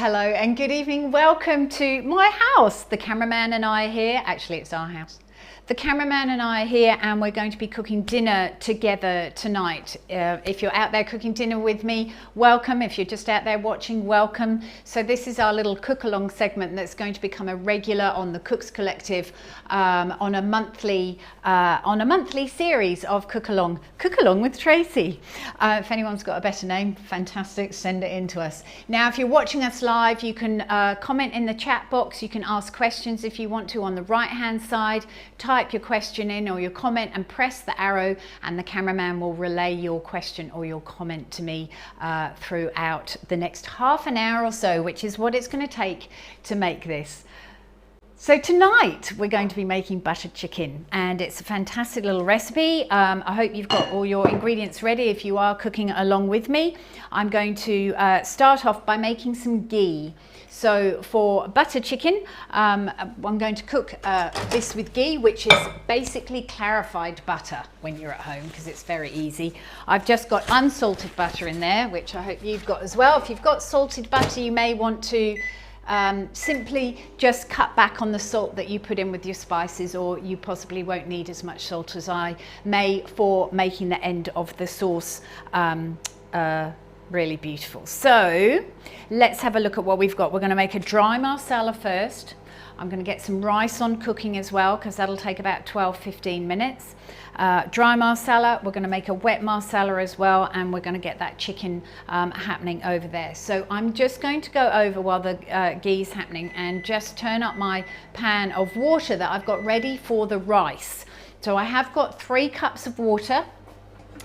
Hello and good evening. Welcome to my house. The cameraman and I are here. Actually, it's our house. The cameraman and I are here and we're going to be cooking dinner together tonight. If you're out there cooking dinner with me, welcome. If you're just out there watching, welcome. So this is our little cook along segment that's going to become a regular on the Cooks Collective on a monthly series of Cook Along with Tracy. If anyone's got a better name, fantastic, send it in to us. Now, if you're watching us live, you can comment in the chat box. You can ask questions if you want to on the right hand side. Type your question in or your comment and press the arrow, and the cameraman will relay your question or your comment to me throughout the next half an hour or so, which is what it's going to take to make this. So tonight we're going to be making buttered chicken, and it's a fantastic little recipe. I hope you've got all your ingredients ready if you are cooking along with me. I'm going to start off by making some ghee. So for butter chicken, I'm going to cook this with ghee, which is basically clarified butter when you're at home, because it's very easy. I've just got unsalted butter in there, which I hope you've got as well. If you've got salted butter, you may want to simply just cut back on the salt that you put in with your spices, or you possibly won't need as much salt as I may for making the end of the sauce really beautiful. So let's have a look at what we've got. We're going to make a dry marsala first. I'm going to get some rice on cooking as well, because that'll take about 12-15 minutes. Dry marsala, we're going to make a wet marsala as well, and we're going to get that chicken happening over there. So I'm just going to go over while the ghee's happening and just turn up my pan of water that I've got ready for the rice. So I have got 3 cups of water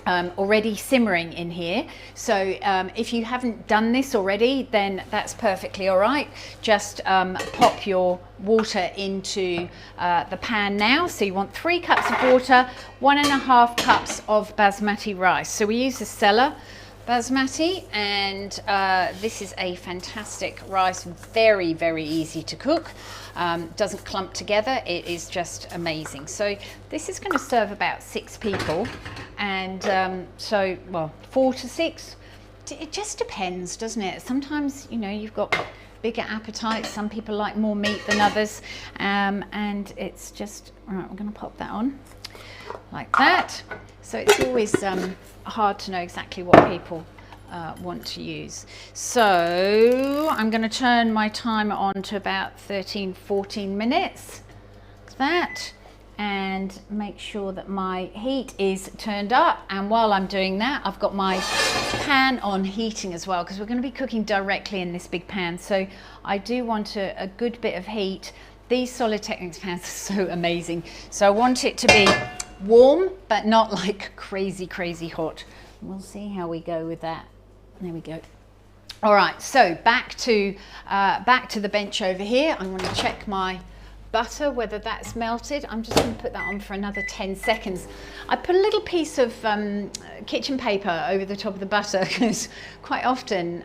already simmering in here. So if you haven't done this already, then that's perfectly all right. Just pop your water into the pan now. So you want 3 cups of water, 1.5 cups of basmati rice. So we use the Sela basmati, and this is a fantastic rice, very, very easy to cook. Doesn't clump together, it is just amazing. So this is going to serve about 6 people, and well, 4 to 6. It just depends, doesn't it? Sometimes, you know, you've got bigger appetites. Some people like more meat than others, and it's just right. We're going to pop that on like that. So it's always hard to know exactly what people want to use. So I'm going to turn my timer on to about 13-14 minutes, like that, and make sure that my heat is turned up. And while I'm doing that, I've got my pan on heating as well, because we're going to be cooking directly in this big pan. So I do want a good bit of heat. These Solid Techniques pans are so amazing. So I want it to be warm, but not like crazy hot. We'll see how we go with that. There we go. All right, so back to the bench over here. I'm going to check my butter, whether that's melted. I'm just going to put that on for another 10 seconds. I put a little piece of kitchen paper over the top of the butter, because quite often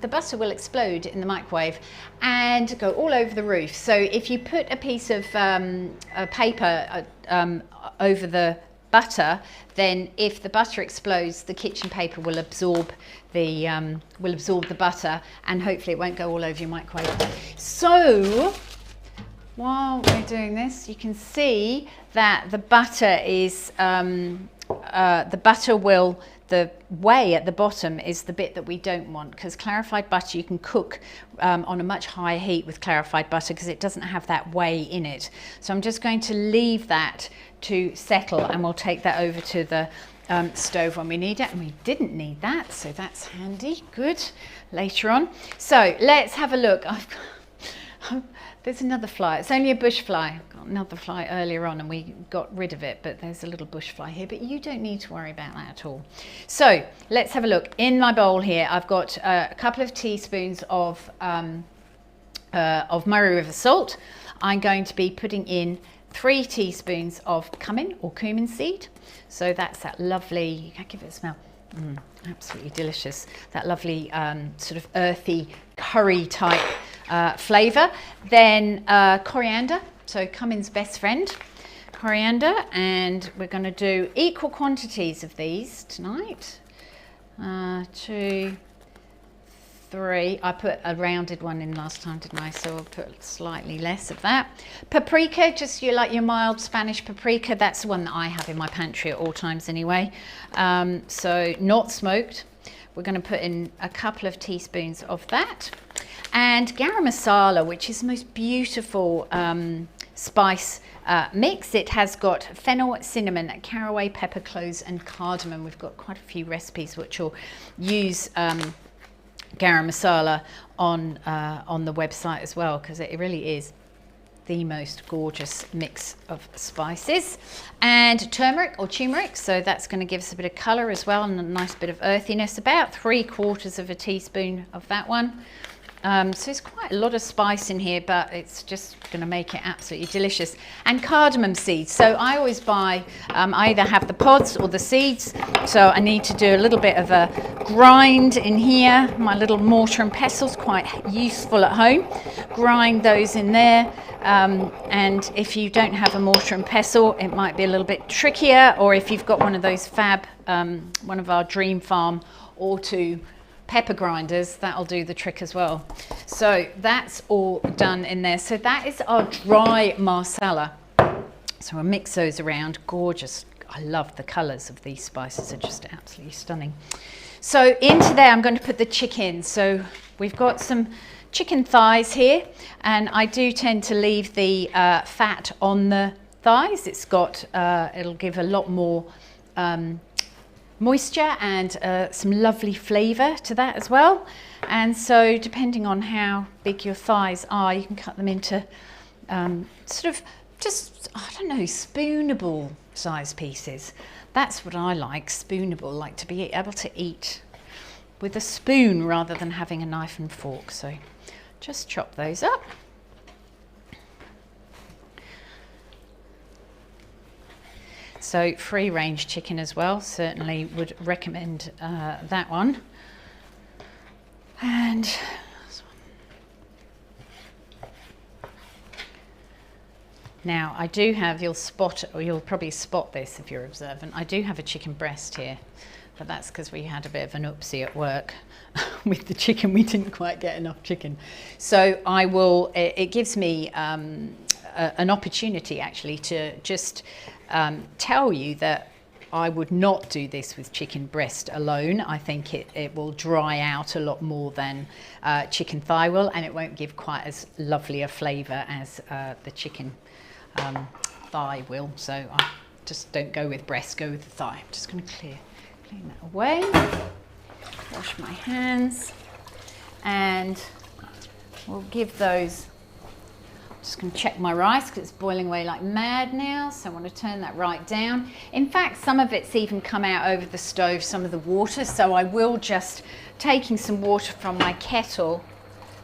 the butter will explode in the microwave and go all over the roof. So if you put a piece of paper over the butter, then if the butter explodes, the kitchen paper will absorb the butter, and hopefully it won't go all over your microwave. So while we're doing this, you can see that the butter is the whey at the bottom is the bit that we don't want, because clarified butter you can cook on a much higher heat with clarified butter, because it doesn't have that whey in it. So I'm just going to leave that to settle, and we'll take that over to the stove when we need it. And we didn't need that, so that's handy, good, later on. So let's have a look. There's another fly. It's only a bush fly. Got another fly earlier on and we got rid of it, but there's a little bush fly here, but you don't need to worry about that at all. So let's have a look. In my bowl here, I've got a couple of teaspoons of Murray River salt. I'm going to be putting in 3 teaspoons of cumin or cumin seed. So that's that lovely, you can give it a smell. Absolutely delicious. That lovely sort of earthy curry type flavour. Then coriander, so cumin's best friend, coriander, and we're going to do equal quantities of these tonight. 2, 3, 3. I put a rounded one in last time, didn't I? So I'll put slightly less of that. Paprika, just your mild Spanish paprika. That's the one that I have in my pantry at all times anyway. So not smoked. We're going to put in a couple of teaspoons of that. And garam masala, which is the most beautiful spice mix. It has got fennel, cinnamon, caraway, pepper, cloves and cardamom. We've got quite a few recipes which will use garam masala on the website as well, because it really is the most gorgeous mix of spices. And turmeric or turmeric, so that's going to give us a bit of colour as well and a nice bit of earthiness, about 3/4 of a teaspoon of that one. So it's quite a lot of spice in here, but it's just going to make it absolutely delicious. And cardamom seeds. So I always buy, I either have the pods or the seeds. So I need to do a little bit of a grind in here. My little mortar and pestle's quite useful at home. Grind those in there. And if you don't have a mortar and pestle, it might be a little bit trickier. Or if you've got one of those fab, one of our Dream Farm or 2 pepper grinders, that'll do the trick as well. So that's all done in there. So that is our dry marsala. So we'll mix those around. Gorgeous. I love the colours of these spices, are just absolutely stunning. So into there I'm going to put the chicken. So we've got some chicken thighs here, and I do tend to leave the fat on the thighs. It's got it'll give a lot more moisture and some lovely flavour to that as well. And so depending on how big your thighs are, you can cut them into sort of just, I don't know, spoonable size pieces. That's what I like, spoonable, like to be able to eat with a spoon rather than having a knife and fork. So just chop those up. So free range chicken as well, certainly would recommend that one. And now I do have, you'll probably spot this if you're observant, I do have a chicken breast here, but that's because we had a bit of an oopsie at work with the chicken. We didn't quite get enough chicken. So I will, it gives me an opportunity actually to just tell you that I would not do this with chicken breast alone. I think it will dry out a lot more than chicken thigh will, and it won't give quite as lovely a flavour as the chicken thigh will. So I just don't go with breast, go with the thigh. I'm just going to clean that away, wash my hands, and we'll give those. Just going to check my rice because it's boiling away like mad now, so I want to turn that right down. In fact, some of it's even come out over the stove, some of the water, so I will just, taking some water from my kettle,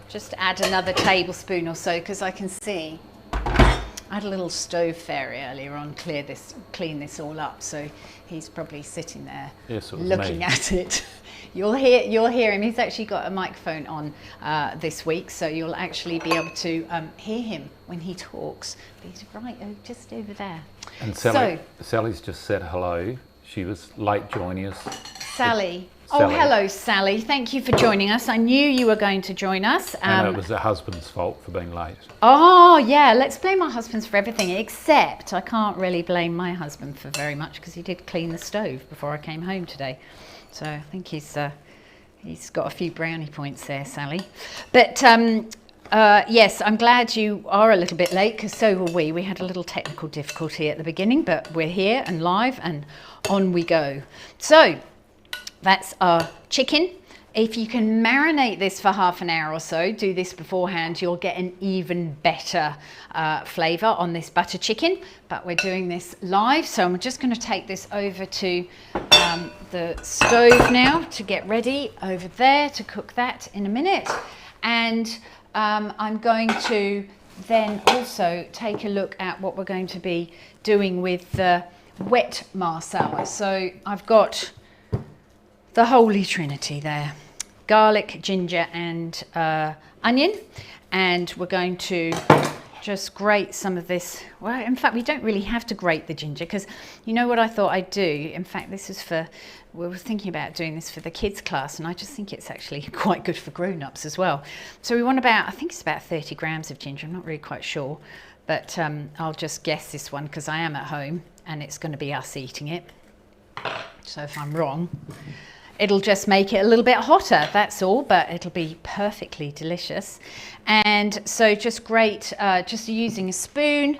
just add another tablespoon or so, because I can see I had a little stove fairy earlier on clean this all up, so he's probably sitting there looking at it. You'll hear him. He's actually got a microphone on this week, so you'll actually be able to hear him when he talks. But he's right just over there. And Sally's just said hello. She was late joining us. Sally. Oh, hello, Sally. Thank you for joining us. I knew you were going to join us. And it was her husband's fault for being late. Oh, yeah. Let's blame our husbands for everything, except I can't really blame my husband for very much, because he did clean the stove before I came home today. So I think he's got a few brownie points there, Sally. But yes, I'm glad you are a little bit late, because so were we. We had a little technical difficulty at the beginning, but we're here and live and on we go. So that's our chicken. If you can marinate this for half an hour or so, do this beforehand, you'll get an even better flavour on this butter chicken. But we're doing this live, so I'm just going to take this over to the stove now to get ready over there to cook that in a minute. And I'm going to then also take a look at what we're going to be doing with the wet marsala. So I've got the Holy Trinity there: garlic, ginger and onion, and we're going to just grate some of this. Well, in fact, we don't really have to grate the ginger, because you know what I thought I'd do? In fact, this is for, we were thinking about doing this for the kids class, and I just think it's actually quite good for grown-ups as well. So we want about, I think it's about 30 grams of ginger. I'm not really quite sure, but I'll just guess this one because I am at home and it's going to be us eating it. So if I'm wrong, it'll just make it a little bit hotter, that's all, but it'll be perfectly delicious. And so just grate, just using a spoon,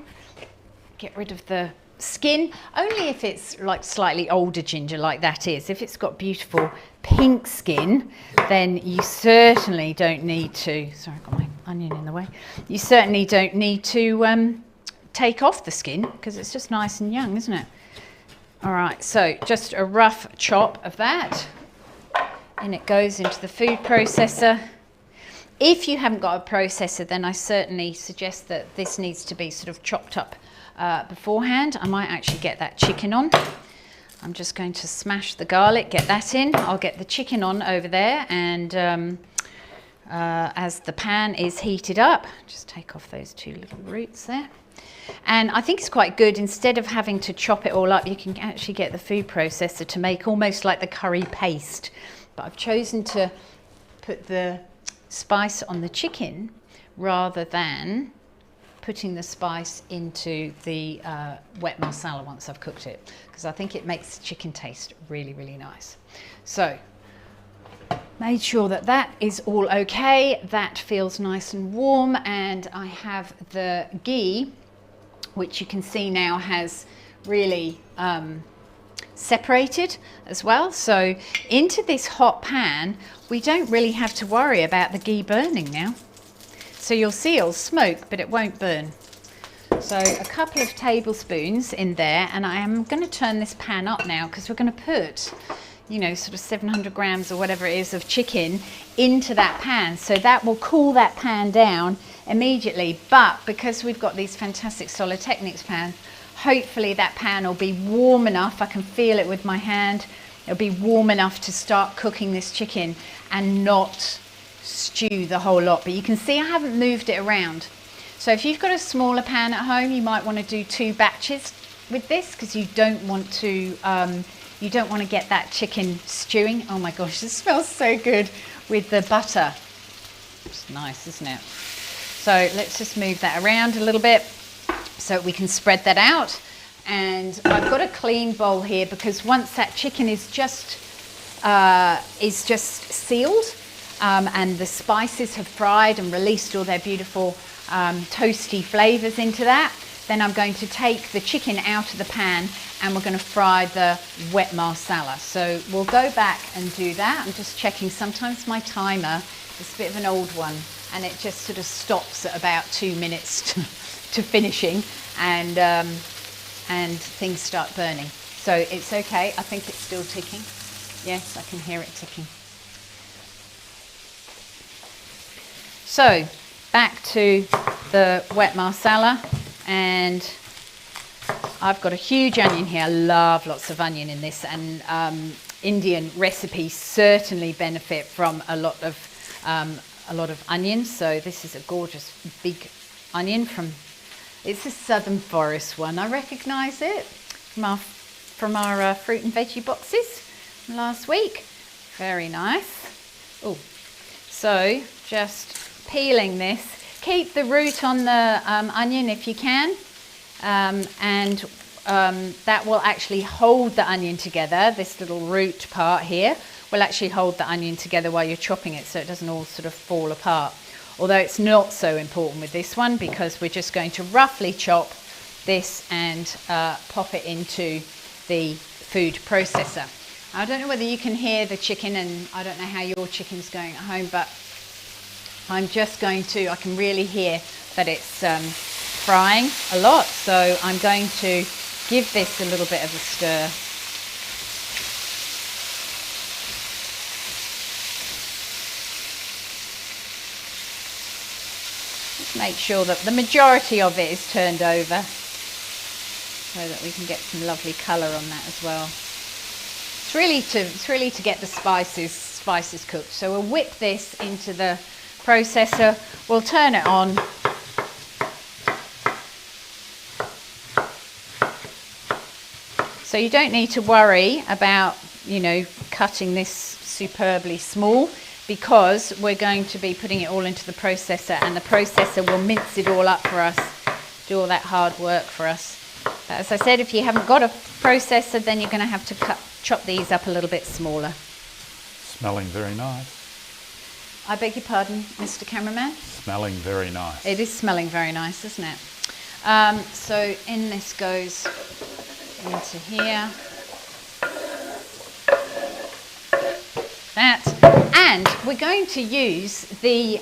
get rid of the skin, only if it's like slightly older ginger like that is. If it's got beautiful pink skin, then you certainly don't need to, sorry, I've got my onion in the way. You certainly don't need to take off the skin, because it's just nice and young, isn't it? All right, so just a rough chop of that. And it goes into the food processor. If you haven't got a processor, then I certainly suggest that this needs to be sort of chopped up beforehand. I might actually get that chicken on. I'm just going to smash the garlic, get that in. I'll get the chicken on over there, and as the pan is heated up, just take off those two little roots there. And I think it's quite good, instead of having to chop it all up, you can actually get the food processor to make almost like the curry paste. But I've chosen to put the spice on the chicken rather than putting the spice into the wet masala once I've cooked it, because I think it makes the chicken taste really, really nice. So made sure that that is all okay. That feels nice and warm, and I have the ghee, which you can see now has really separated as well. So into this hot pan, we don't really have to worry about the ghee burning now. So you'll see it'll smoke, but it won't burn. So a couple of tablespoons in there, and I am going to turn this pan up now, because we're going to put, you know, sort of 700 grams or whatever it is of chicken into that pan. So that will cool that pan down immediately. But because we've got these fantastic Solid Techniques pans, hopefully that pan will be warm enough. I can feel it with my hand. It'll be warm enough to start cooking this chicken and not stew the whole lot. But you can see I haven't moved it around. So if you've got a smaller pan at home, you might want to do 2 batches with this, because you don't want to get that chicken stewing. Oh my gosh, this smells so good with the butter. It's nice, isn't it? So let's just move that around a little bit so we can spread that out. And I've got a clean bowl here, because once that chicken is just sealed and the spices have fried and released all their beautiful toasty flavors into that, then I'm going to take the chicken out of the pan and we're going to fry the wet masala. So we'll go back and do that. I'm just checking. Sometimes my timer is a bit of an old one, and it just sort of stops at about 2 minutes to finishing, and things start burning. So it's okay. I think it's still ticking. Yes, I can hear it ticking. So back to the wet masala, and I've got a huge onion here. I love lots of onion in this, and Indian recipes certainly benefit from a lot of onion. So this is a gorgeous big onion it's a Southern Forest one. I recognise it from our fruit and veggie boxes from last week. Very nice. Oh, so just peeling this. Keep the root on the onion if you can, and that will actually hold the onion together. This little root part here will actually hold the onion together while you're chopping it, so it doesn't all sort of fall apart. Although it's not so important with this one, because we're just going to roughly chop this and pop it into the food processor. I don't know whether you can hear the chicken, and I don't know how your chicken's going at home, but I'm just going to, I can really hear that it's frying a lot, so I'm going to give this a little bit of a stir. Just make sure that the majority of it is turned over, so that we can get some lovely colour on that as well. It's really to get the spices cooked. So we'll whip this into the processor, we'll turn it on, So you don't need to worry about, you know, cutting this superbly small, because we're going to be putting it all into the processor, and the processor will mince it all up for us, do all that hard work for us. But as I said, if you haven't got a processor, then you're going to have to chop these up a little bit smaller. Smelling very nice. I beg your pardon, Mr. Cameraman? Smelling very nice. It is smelling very nice, isn't it? So in this goes into here. That. And we're going to use the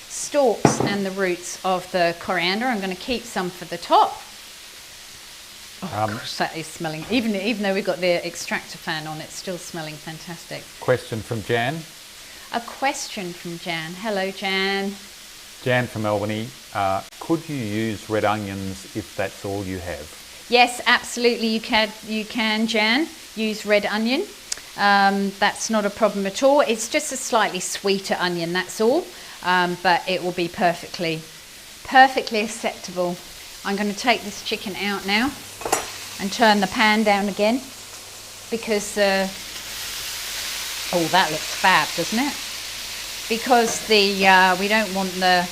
stalks and the roots of the coriander. I'm going to keep some for the top. Oh gosh, that is smelling, even though we've got the extractor fan on, it's still smelling fantastic. Question from Jan. A question from Jan. Hello, Jan. Jan from Albany. Could you use red onions if that's all you have? Yes, absolutely. You can, Jan, use red onion. That's not a problem at all. It's just a slightly sweeter onion, that's all. But it will be perfectly acceptable. I'm going to take this chicken out now and turn the pan down again, because oh, that looks fab, doesn't it? Because we don't want the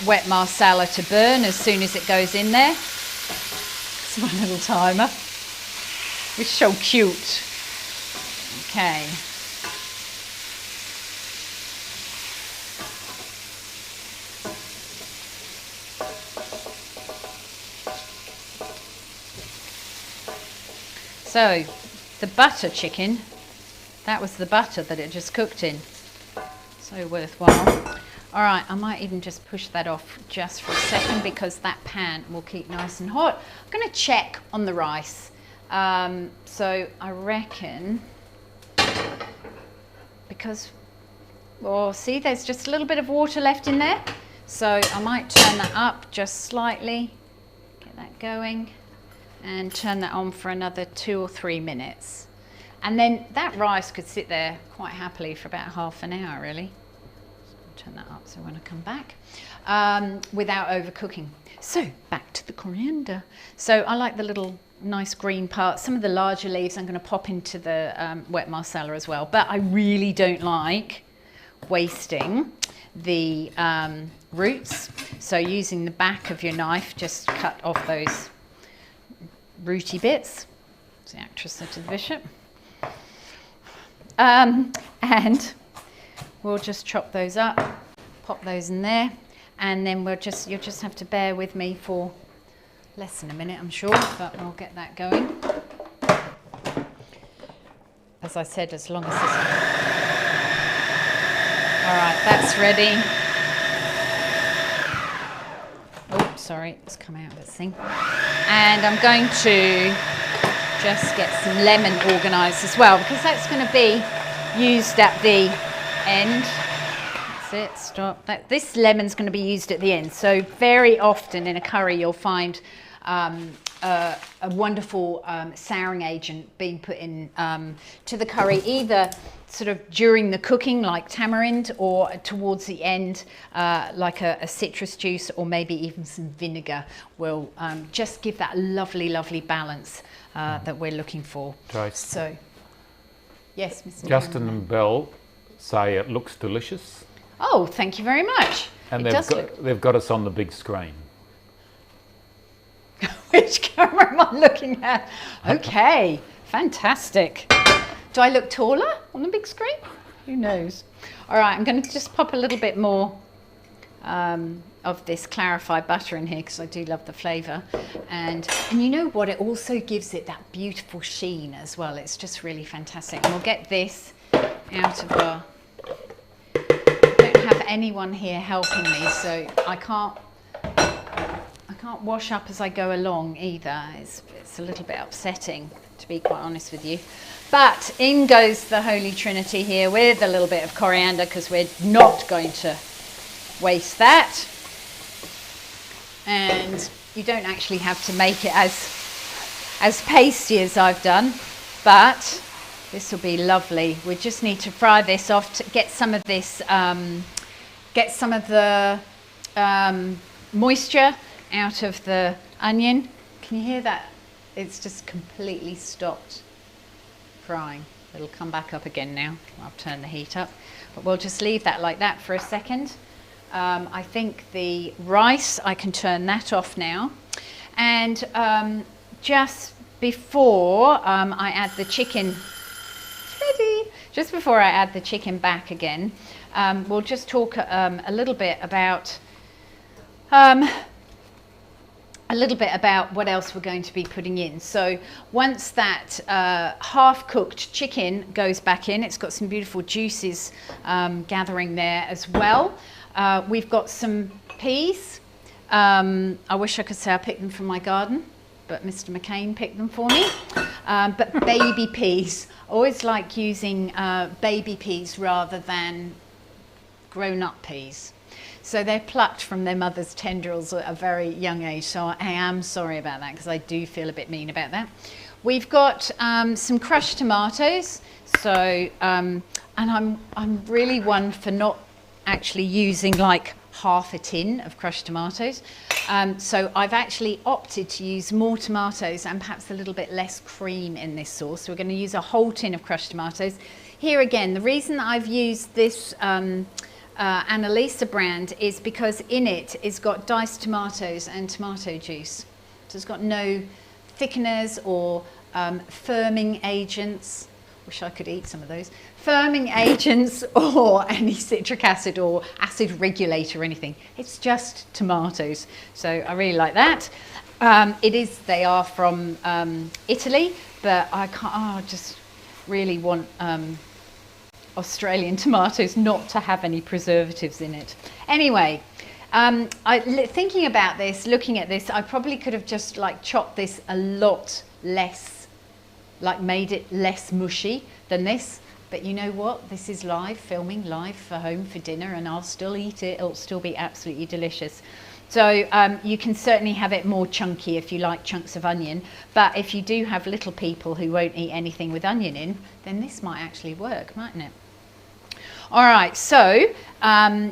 wet marsala to burn as soon as it goes in there. It's my little timer. It's so cute. Okay. So, the butter chicken, that was the butter that it just cooked in. So worthwhile. All right, I might even just push that off just for a second, because that pan will keep nice and hot. I'm going to check on the rice. So I reckon, because, oh, see, there's just a little bit of water left in there. So I might turn that up just slightly, get that going, and turn that on for another 2 or 3 minutes. And then that rice could sit there quite happily for about half an hour, really. Turn that up so when I come back, without overcooking. So back to the coriander. So I like the little nice green parts. Some of the larger leaves I'm going to pop into the wet marsala as well. But I really don't like wasting the roots. So using the back of your knife, just cut off those rooty bits. It's the actress said to the bishop. And we'll just chop those up, pop those in there, and then you'll just have to bear with me for less than a minute, I'm sure, but we'll get that going. As I said, as long as this... All right, that's ready. Oh, sorry, it's come out of its thing. And I'm going to just get some lemon organised as well, because that's going to be used at the end. That's it, stop. This lemon's going to be used at the end. So very often in a curry you'll find a wonderful souring agent being put in to the curry, either sort of during the cooking like tamarind, or towards the end like a citrus juice, or maybe even some vinegar will just give that lovely balance that we're looking for. Right. So, yes, Mr. Justin and Belle say it looks delicious. Oh, thank you very much. And they've got us on the big screen. Which camera am I looking at? Okay, fantastic. Do I look taller on the big screen? Who knows? All right, I'm going to just pop a little bit more of this clarified butter in here, because I do love the flavour. And you know what? It also gives it that beautiful sheen as well. It's just really fantastic. And we'll get this out of our... I don't have anyone here helping me, so I can't wash up as I go along either. It's a little bit upsetting, to be quite honest with you. But in goes the Holy Trinity here with a little bit of coriander, because we're not going to waste that. And you don't actually have to make it as pasty as I've done, but this will be lovely. We just need to fry this off to get some of this, get some of the moisture out of the onion. Can you hear that it's just completely stopped frying. It'll come back up again now. I'll turn the heat up, but we'll just leave that like that for a second. I think the rice, I can turn that off now. And just before I add the chicken, just before I add the chicken back again, we'll just talk a little bit about what else we're going to be putting in. So once that half-cooked chicken goes back in, it's got some beautiful juices gathering there as well. We've got some peas. I wish I could say I picked them from my garden, but Mr. McCain picked them for me. But baby peas. I always like using baby peas rather than grown-up peas. So they're plucked from their mother's tendrils at a very young age. So I am sorry about that, because I do feel a bit mean about that. We've got some crushed tomatoes. So, and I'm really one for not actually using like half a tin of crushed tomatoes. So I've actually opted to use more tomatoes and perhaps a little bit less cream in this sauce. So we're going to use a whole tin of crushed tomatoes. Here again, the reason that I've used this Annalisa brand is because in it it's got diced tomatoes and tomato juice. So it's got no thickeners or firming agents. Wish I could eat some of those. Firming agents or any citric acid or acid regulator or anything. It's just tomatoes. So I really like that. They are from Italy, but I can't, I just really want Australian tomatoes not to have any preservatives in it. Anyway, thinking about this, looking at this, I probably could have just like chopped this a lot less, like made it less mushy than this. But you know what? This is live, filming live for home for dinner, and I'll still eat it. It'll still be absolutely delicious. So you can certainly have it more chunky if you like chunks of onion. But if you do have little people who won't eat anything with onion in, then this might actually work, mightn't it? All right, so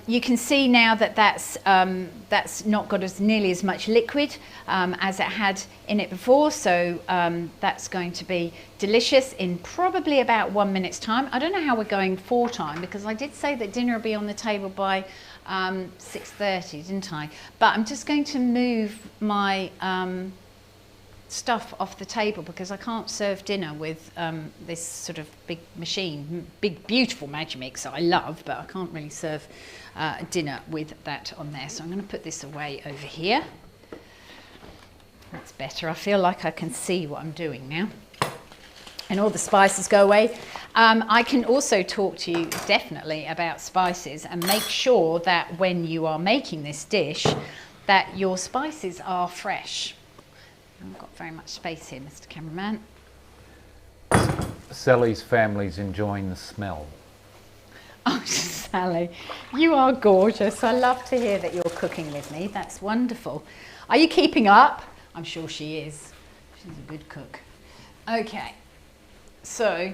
you can see now that that's not got nearly as much liquid as it had in it before. So that's going to be delicious in probably about 1 minute's time. I don't know how we're going for time, because I did say that dinner will be on the table by 6:30, didn't I? But I'm just going to move my stuff off the table, because I can't serve dinner with this sort of big machine, big beautiful Magimix that I love, but I can't really serve dinner with that on there. So I'm going to put this away over here. That's better. I feel like I can see what I'm doing now. And all the spices go away. I can also talk to you definitely about spices, and make sure that when you are making this dish that your spices are fresh. I haven't got very much space here, Mr. Cameraman. Sally's family's enjoying the smell. Oh, Sally, you are gorgeous. I love to hear that you're cooking with me. That's wonderful. Are you keeping up? I'm sure she is. She's a good cook. Okay, so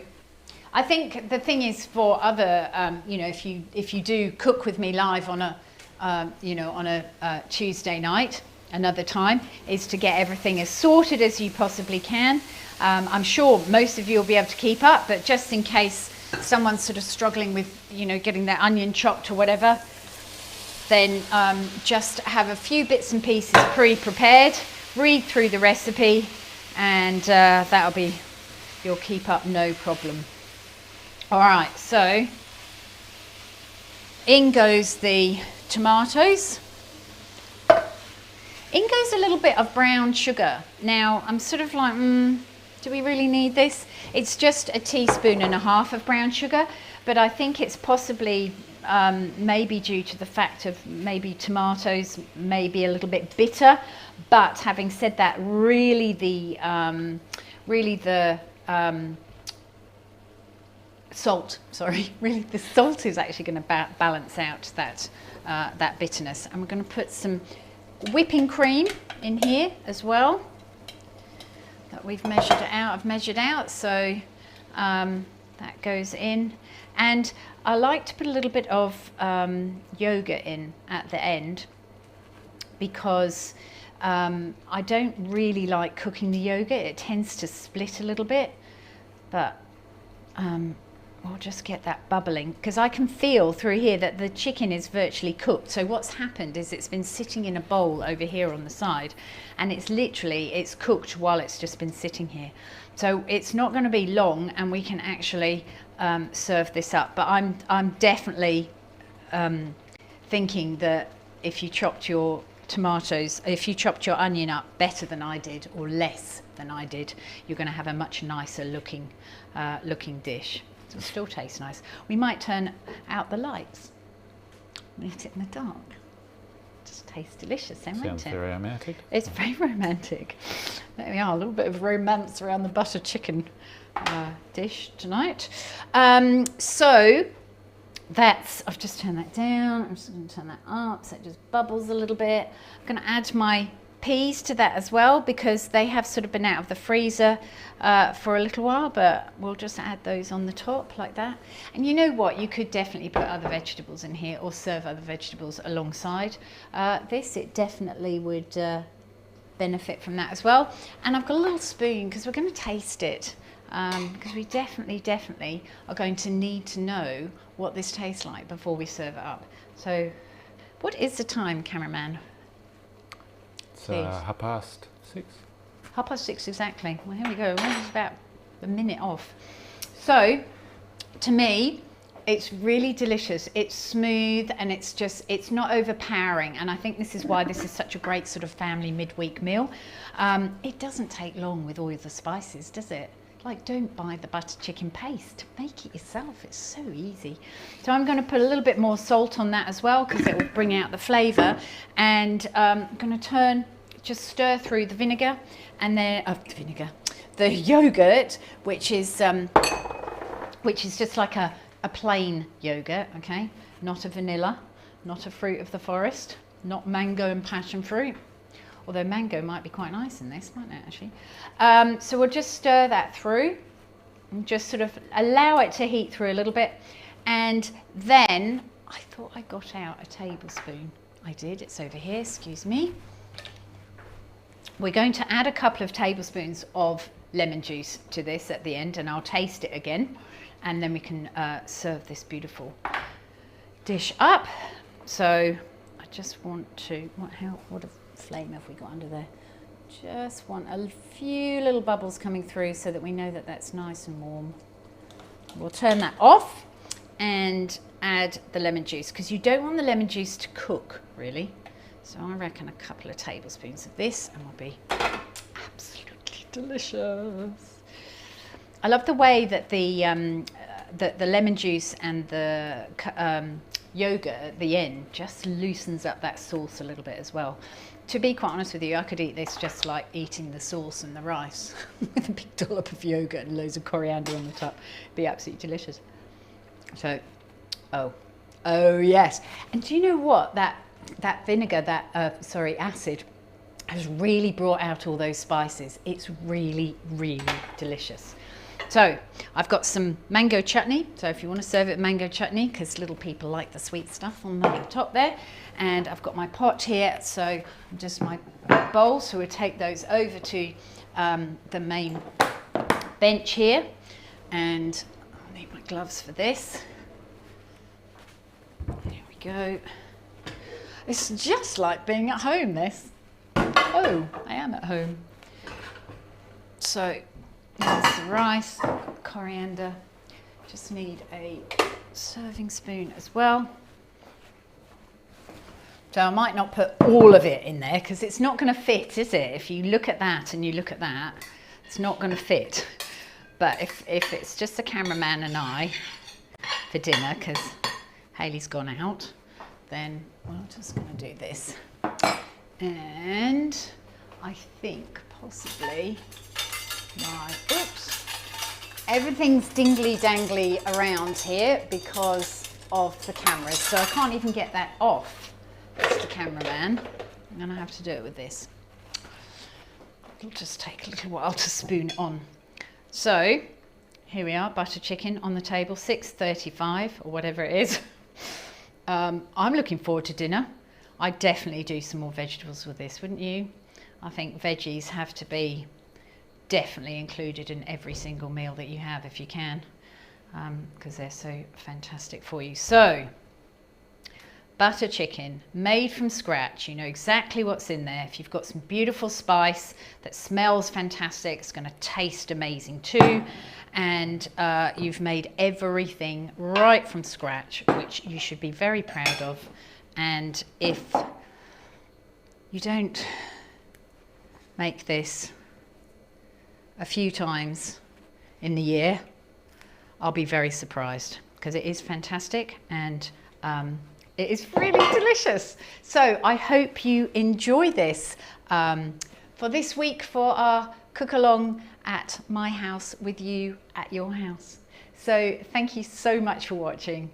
I think the thing is, for other, you know, if you do cook with me live on a, you know, on a Tuesday night, another time, is to get everything as sorted as you possibly can. I'm sure most of you will be able to keep up, but just in case someone's sort of struggling with, you know, getting their onion chopped or whatever, then just have a few bits and pieces pre-prepared, read through the recipe, and that'll be, you'll keep up no problem. All right, so in goes the tomatoes. In goes a little bit of brown sugar. Now, I'm sort of like, do we really need this? It's just 1.5 teaspoons of brown sugar, but I think it's possibly maybe due to the fact of maybe tomatoes may be a little bit bitter. But having said that, really the salt, really the salt is actually going to balance out that bitterness. And we're going to put some whipping cream in here as well that we've measured out. I've measured out, so that goes in. And I like to put a little bit of yogurt in at the end, because I don't really like cooking the yogurt. It tends to split a little bit, but we'll just get that bubbling, because I can feel through here that the chicken is virtually cooked. So what's happened is it's been sitting in a bowl over here on the side, and it's cooked while it's just been sitting here. So it's not going to be long, and we can actually serve this up. But I'm definitely thinking that if you chopped your onion up better than I did, or less than I did, you're going to have a much nicer looking dish. It'll still taste nice. We might turn out the lights and eat it in the dark. Just tastes delicious, then, won't it? Sounds very romantic. It's very romantic. There we are, a little bit of romance around the butter chicken dish tonight. So I've just turned that down. I'm just going to turn that up so it just bubbles a little bit. I'm going to add my peas to that as well, because they have sort of been out of the freezer for a little while, but we'll just add those on the top like that. And you know what, you could definitely put other vegetables in here, or serve other vegetables alongside this. It definitely would benefit from that as well. And I've got a little spoon because we're going to taste it, because we definitely are going to need to know what this tastes like before we serve it up. So what is the time, cameraman? It's 6:30. 6:30 exactly. Well, here we go. We're just about a minute off. So to me, it's really delicious. It's smooth, and it's not overpowering. And I think this is why this is such a great sort of family midweek meal. It doesn't take long with all of the spices, does it? Like, don't buy the butter chicken paste. Make it yourself. It's so easy. So I'm going to put a little bit more salt on that as well, because it will bring out the flavour. And I'm going to just stir through the vinegar, and then the yogurt, which is just like a plain yogurt, okay? Not a vanilla, not a fruit of the forest, not mango and passion fruit. Although mango might be quite nice in this, mightn't it, actually? So we'll just stir that through and just sort of allow it to heat through a little bit. And then I thought I got out a tablespoon. I did, it's over here, excuse me. We're going to add a couple of tablespoons of lemon juice to this at the end, and I'll taste it again. And then we can serve this beautiful dish up. So I just want to, what flame have we got under there? Just want a few little bubbles coming through so that we know that that's nice and warm. We'll turn that off and add the lemon juice, because you don't want the lemon juice to cook really. So I reckon a couple of tablespoons of this, and we'll be absolutely delicious. I love the way that the lemon juice and the yogurt at the end just loosens up that sauce a little bit as well. To be quite honest with you, I could eat this just like eating the sauce and the rice with a big dollop of yogurt and loads of coriander on the top. It'd be absolutely delicious. So, oh yes. And do you know what? That vinegar, acid, has really brought out all those spices. It's really, really delicious. So I've got some mango chutney. So if you want to serve it with mango chutney, because little people like the sweet stuff on the top there. And I've got my pot here, so just my bowl. So we'll take those over to the main bench here. And I'll need my gloves for this. There we go. It's just like being at home, this. Oh, I am at home. So there's the rice, coriander. Just need a serving spoon as well. So I might not put all of it in there, because it's not going to fit, is it? If you look at that and you look at that, it's not going to fit. But if it's just the cameraman and I for dinner, because Hayley's gone out, then we're just going to do this. And I think possibly everything's dingly dangly around here because of the cameras, so I can't even get that off. That's the cameraman. I'm going to have to do it with this. It'll just take a little while to spoon it on. So here we are, butter chicken on the table, 6:35 or whatever it is. I'm looking forward to dinner. I'd definitely do some more vegetables with this, wouldn't you? I think veggies have to be definitely included in every single meal that you have if you can, because they're so fantastic for you. So, butter chicken made from scratch. You know exactly what's in there. If you've got some beautiful spice that smells fantastic, it's going to taste amazing too. And you've made everything right from scratch, which you should be very proud of. And if you don't make this a few times in the year, I'll be very surprised, because it is fantastic and it is really delicious. So I hope you enjoy this for this week for our cook along at my house with you at your house. So thank you so much for watching.